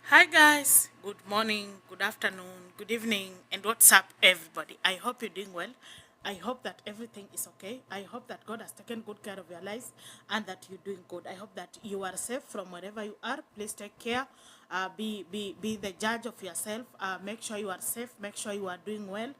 Hi guys, good morning, good afternoon, good evening, and what's up, everybody? I hope you're doing well. I hope that everything is okay. I hope that God has taken good care of your lives and that you're doing good. I hope that you are safe from wherever you are. Please take care. Be the judge of yourself. Make sure you are safe. Make sure you are doing well,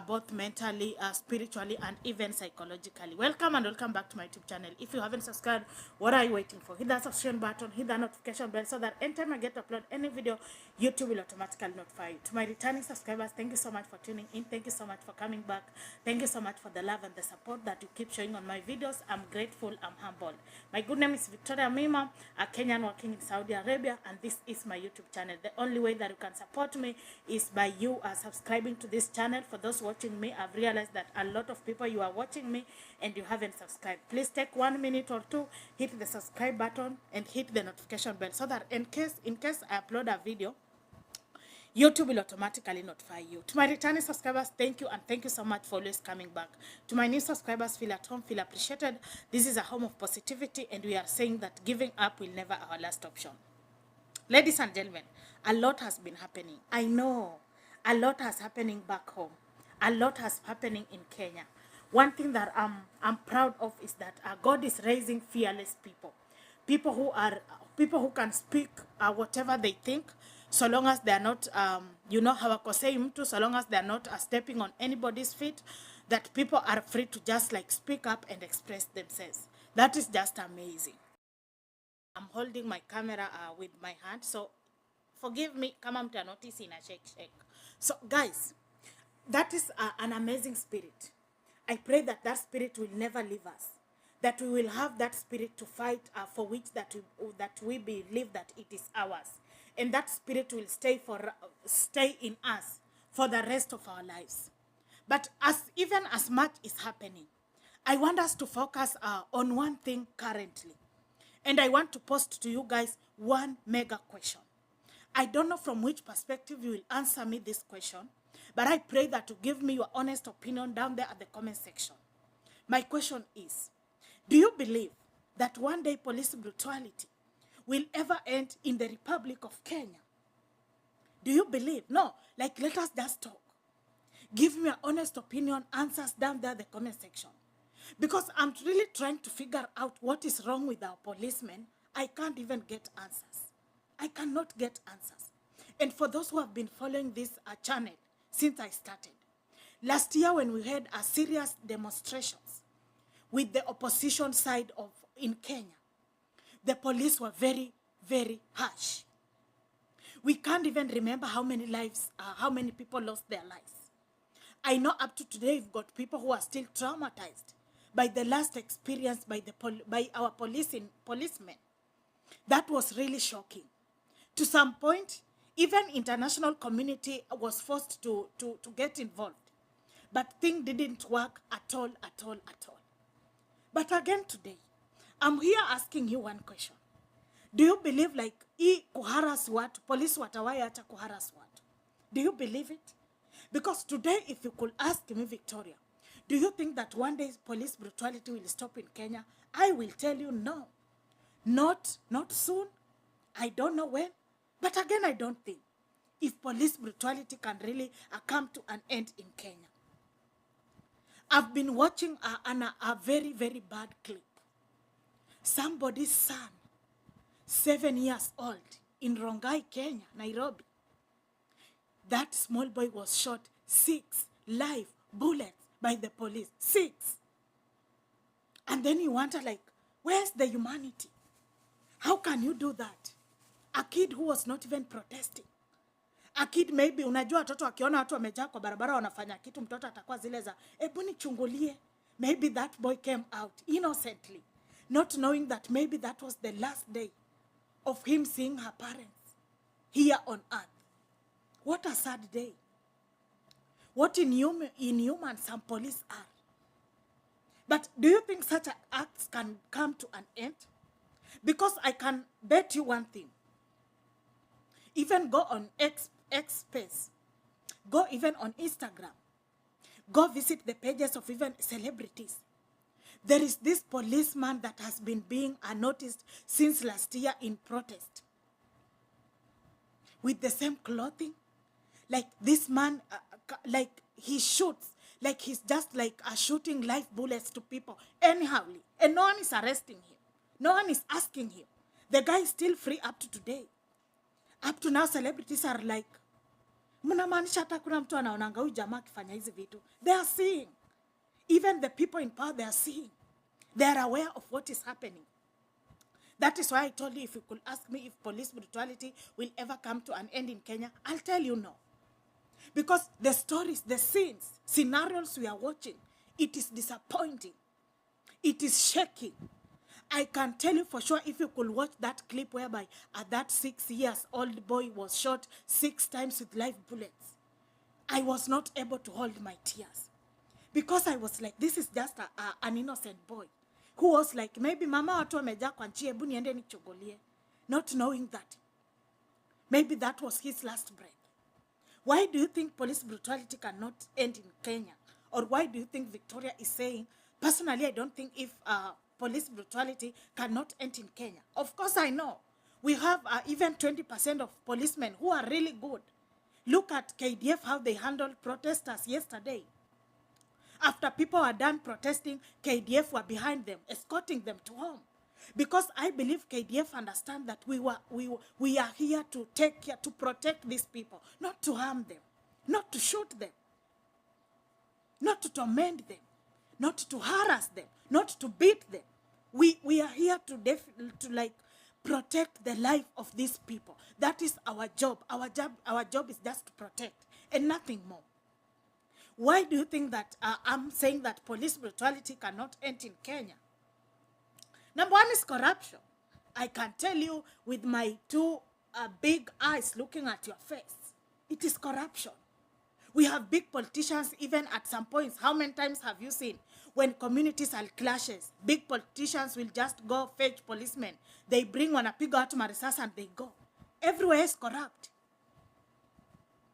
both mentally, spiritually, and even psychologically. Welcome and welcome back to my YouTube channel. If you haven't subscribed, what are you waiting for? Hit that subscription button, hit that notification bell so that anytime I get to upload any video, YouTube will automatically notify you. To my returning subscribers, thank you so much for tuning in. Thank you so much for coming back. Thank you so much for the love and the support that you keep showing on my videos. I'm grateful. I'm humbled. My good name is Victoria Mima, a Kenyan working in Saudi Arabia, and this is my YouTube channel. The only way that you can support me is by you subscribing to this channel. For those watching me, I've realized that a lot of people, you are watching me and you haven't subscribed. Please take 1 minute or two, hit the subscribe button and hit the notification bell so that in case I upload a video, YouTube will automatically notify you. To my returning subscribers, thank you and thank you so much for always coming back. To my new subscribers, feel at home, feel appreciated. This is a home of positivity and we are saying that giving up will never our last option. Ladies and gentlemen, a lot has been happening. I know a lot has happening back home. A lot has happening in Kenya. One thing that I'm proud of is that God is raising fearless people. People who can speak whatever they think, so long as they are not hawakosei mtu, so long as they are not stepping on anybody's feet, that people are free to just like speak up and express themselves. That is just amazing. I'm holding my camera with my hand, so forgive me kama mta notice in a shake. So guys, that is an amazing spirit. I pray that that spirit will never leave us, that we will have that spirit to fight for which that we believe that it is ours, and that spirit will stay in us for the rest of our lives. But even as much is happening, I want us to focus on one thing currently. And I want to post to you guys one mega question. I don't know from which perspective you will answer me this question, but I pray that you give me your honest opinion down there at the comment section. My question is, do you believe that one day police brutality will ever end in the Republic of Kenya? Do you believe? No, like let us just talk. Give me your honest opinion, answers down there in the comment section. Because I'm really trying to figure out what is wrong with our policemen. I can't even get answers. I cannot get answers. And for those who have been following this channel since I started, last year when we had a serious demonstrations with the opposition side in Kenya, the police were very, very harsh. We can't even remember how many people lost their lives. I know up to today we've got people who are still traumatized by the last experience by our policemen. That was really shocking. To some point, even international community was forced to get involved. But things didn't work at all. But again today, I'm here asking you one question. Do you believe like kuharas watu, police watawai hata kuharas watu? Do you believe it? Because today, if you could ask me, Victoria, do you think that one day police brutality will stop in Kenya? I will tell you no. Not soon. I don't know when. But again, I don't think if police brutality can really come to an end in Kenya. I've been watching a very, very bad clip. Somebody's son, 7 years old, in Rongai, Kenya, Nairobi. That small boy was shot 6 live bullets by the police. 6. And then you wonder, like, where's the humanity? How can you do that? A kid who was not even protesting. A kid maybe, unajua watoto wakiona watu wamejaa kwa barabara wanafanya kitu, mtoto atakuwa zile za, ebu nichungulie. Maybe that boy came out innocently, not knowing that maybe that was the last day of him seeing her parents here on earth. What a sad day. What inhuman some police are. But do you think such acts can come to an end? Because I can bet you one thing. Even go on X space. Go even on Instagram. Go visit the pages of even celebrities. There is this policeman that has been being noticed since last year in protest. with the same clothing. Like this man, like he shoots, like he's just like shooting live bullets to people anyhowly. And no one is arresting him. No one is asking him. The guy is still free up to today. Up to now, celebrities are like, mnamaanisha hata kuna mtu anaonanga huyu jamaa akifanya hizi vitu. They are seeing. Even the people in power, they are seeing. They are aware of what is happening. That is why I told you, if you could ask me if police brutality will ever come to an end in Kenya, I'll tell you no. Because the stories, the scenes, scenarios we are watching, it is disappointing. It is shaking. I can tell you for sure, if you could watch that clip whereby that 6 years old boy was shot 6 times with live bullets, I was not able to hold my tears. Because I was like, this is just an innocent boy who was like, maybe mama watu wameja kwa nchi, hebu niende nichogolie. Not knowing that maybe that was his last breath. Why do you think police brutality cannot end in Kenya? Or why do you think Victoria is saying, personally, I don't think if police brutality cannot end in Kenya. Of course, I know. We have even 20% of policemen who are really good. Look at KDF, how they handled protesters yesterday. After people are done protesting, KDF were behind them, escorting them to home. Because I believe KDF understand that we are here to take care, to protect these people, not to harm them, not to shoot them, not to torment them, not to harass them, not to beat them. We are here to like protect the life of these people. That is our job. Our job is just to protect and nothing more. Why do you think that I'm saying that police brutality cannot end in Kenya? Number one is corruption. I can tell you with my two big eyes looking at your face. It is corruption. We have big politicians even at some points. How many times have you seen when communities are clashes, big politicians will just go fetch policemen. They bring wanapiga watu marisasa and they go. Everywhere is corrupt.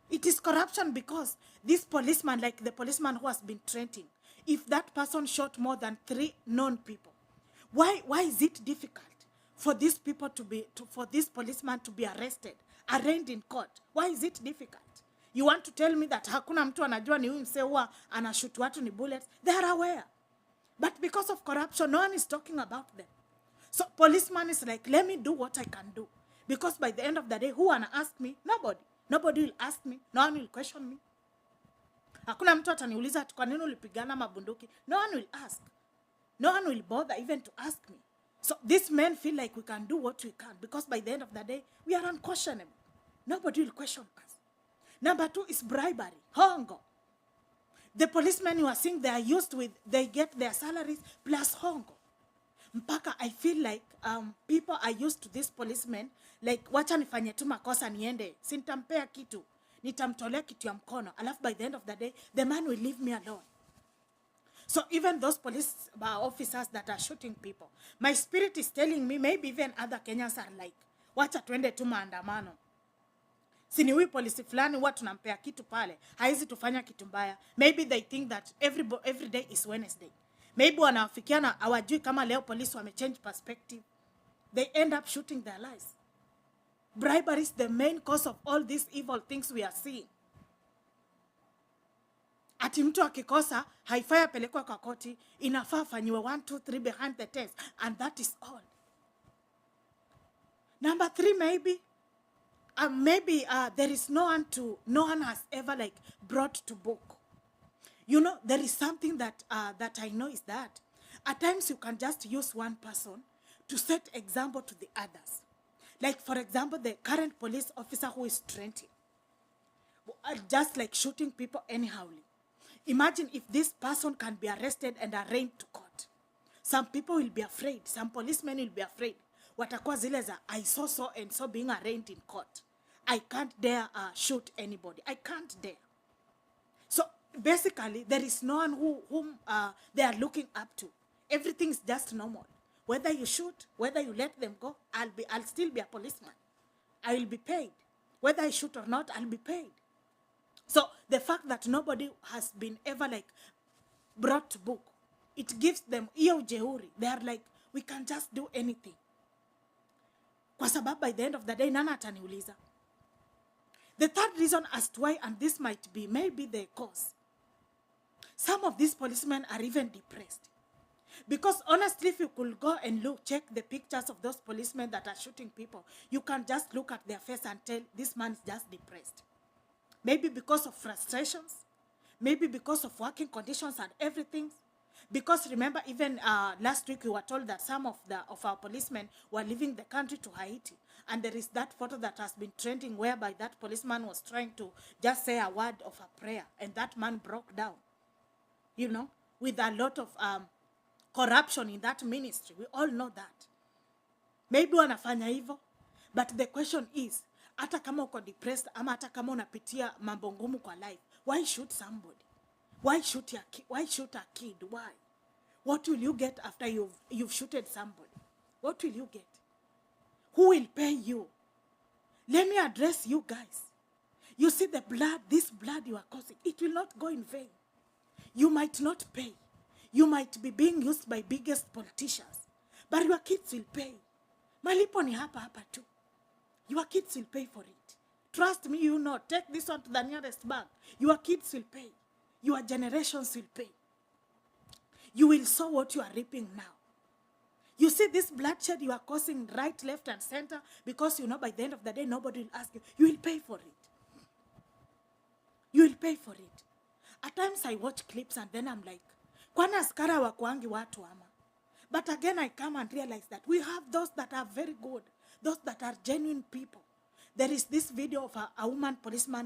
It is corruption because this policeman, like the policeman who has been trending, if that person shot more than 3 known people, why is it difficult for these people for this policeman to be arrested, arraigned in court? Why is it difficult? You want to tell me that hakuna mtu anajua ni huyu msee huwa anashoot watu ni bullets? They are aware. But because of corruption, no one is talking about them. So policeman is like, let me do what I can do. Because by the end of the day, who wanna ask me? Nobody. Nobody will ask me. No one will question me. Hakuna mtu ataniuliza kwa nini ulipigana mabunduki. No one will ask. No one will bother even to ask me. So these men feel like we can do what we can. Because by the end of the day, we are unquestionable. Nobody will question us. Number 2 is bribery. Hongo. The policemen you are seeing, they are used with, they get their salaries plus hongo. Mpaka, I feel like people are used to this policemen, like, wacha nifanye tu makosa niende, sintampea kitu, nitamtolea kitu ya mkono, alafu by the end of the day, the man will leave me alone. So even those police officers that are shooting people, my spirit is telling me, maybe even other Kenyans are like, wacha tuende tu maandamano. Sini huyu polisi fulani huwa tunampea kitu pale, haizi tufanya kitu mbaya. Maybe they think that every day is Wednesday. Maybe wanafikiana hawajui kama leo polisi wamechange perspective. They end up shooting their lives. Bribery is the main cause of all these evil things we are seeing. Ati mtu akikosa, haifai apelekwe kwa koti, inafaa afanyiwe 1, 2, 3 behind the test, and that is all. Number 3, maybe there is no one has ever like brought to book. You know, there is something that I know is that at times you can just use one person to set example to the others. Like, for example, the current police officer who is trending, just like shooting people anyhowly. Imagine if this person can be arrested and arraigned to court. Some people will be afraid. Some policemen will be afraid. Watakuwa zile za, I saw so and so being arraigned in court. I can't dare shoot anybody. I can't dare. So basically, there is no one whom they are looking up to. Everything is just normal. Whether you shoot, whether you let them go, I'll still be a policeman. I will be paid. Whether I shoot or not, I'll be paid. So the fact that nobody has been ever like brought to book, it gives them iyo jeuri. They are like, we can just do anything. Kwa sababu by the end of the day, nana ataniuliza. The third reason as to why, and this might be maybe the cause, some of these policemen are even depressed. Because honestly, if you could go and check the pictures of those policemen that are shooting people, you can just look at their face and tell this man is just depressed. Maybe because of frustrations, maybe because of working conditions and everything. Because remember, even last week we were told that some of our policemen were leaving the country to Haiti. And there is that photo that has been trending whereby that policeman was trying to just say a word of a prayer. And that man broke down, you know, with a lot of corruption in that ministry. We all know that. Maybe wanafanya hivyo. But the question is, hata kama uko depressed, ama hata kama unapitia mambo ngumu kwa life, why shoot somebody? Why shoot a kid? Why? What will you get after you've shooted somebody? What will you get? Who will pay you? Let me address you guys. You see the blood, this blood you are causing, it will not go in vain. You might not pay. You might be being used by biggest politicians, but your kids will pay. Malipo ni hapa tu. Your kids will pay for it. Trust me, you know. Take this one to the nearest bank. Your kids will pay. Your generations will pay. You will sow what you are reaping now. You see this bloodshed you are causing right, left, and center because you know by the end of the day, nobody will ask you. You will pay for it. You will pay for it. At times I watch clips and then I'm like, kwani askara wakuangi watu ama? But again, I come and realize that we have those that are very good, those that are genuine people. There is this video of a woman police who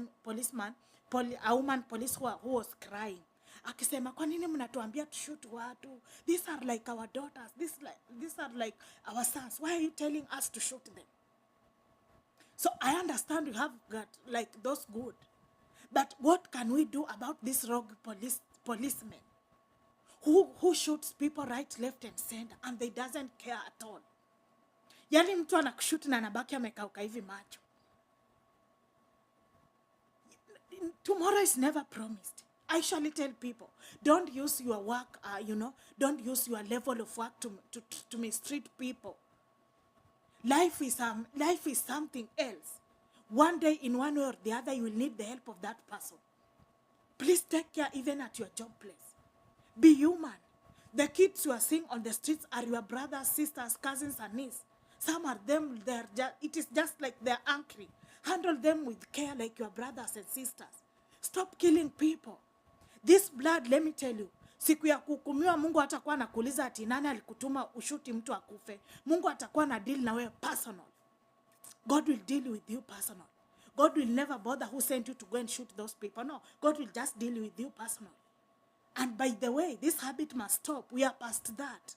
was crying. Akisema, kwa nini mnatuambia to shoot watu? These are like our daughters. These are like our sons. Why are you telling us to shoot them? So I understand you have got like those good. But what can we do about this rogue policemen who shoots people right, left, and center, and they doesn't care at all? Yani mtu anakushoot na anabaki amekauka hivi macho. Tomorrow is never promised. I usually tell people, don't use your work, don't use your level of work to mistreat people. Life is something else. One day, in one way or the other, you will need the help of that person. Please take care even at your job place. Be human. The kids you are seeing on the streets are your brothers, sisters, cousins, and nieces. Some of them, it is just like they're angry. Handle them with care like your brothers and sisters. Stop killing people. This blood, let me tell you, siku ya kuhukumiwa Mungu atakuwa anakuuliza ati nani alikutuma ushuti mtu akufe. Mungu atakuwa na deal na wewe personal. God will deal with you personal. God will never bother who sent you to go and shoot those people. No, God will just deal with you personal. And by the way, this habit must stop. We are past that.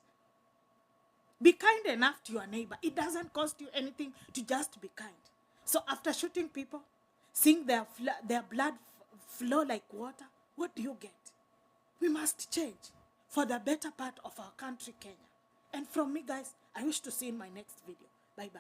Be kind enough to your neighbor. It doesn't cost you anything to just be kind. So after shooting people, seeing their blood flow like water, what do you get? We must change for the better part of our country, Kenya. And from me, guys, I wish to see you in my next video. Bye-bye.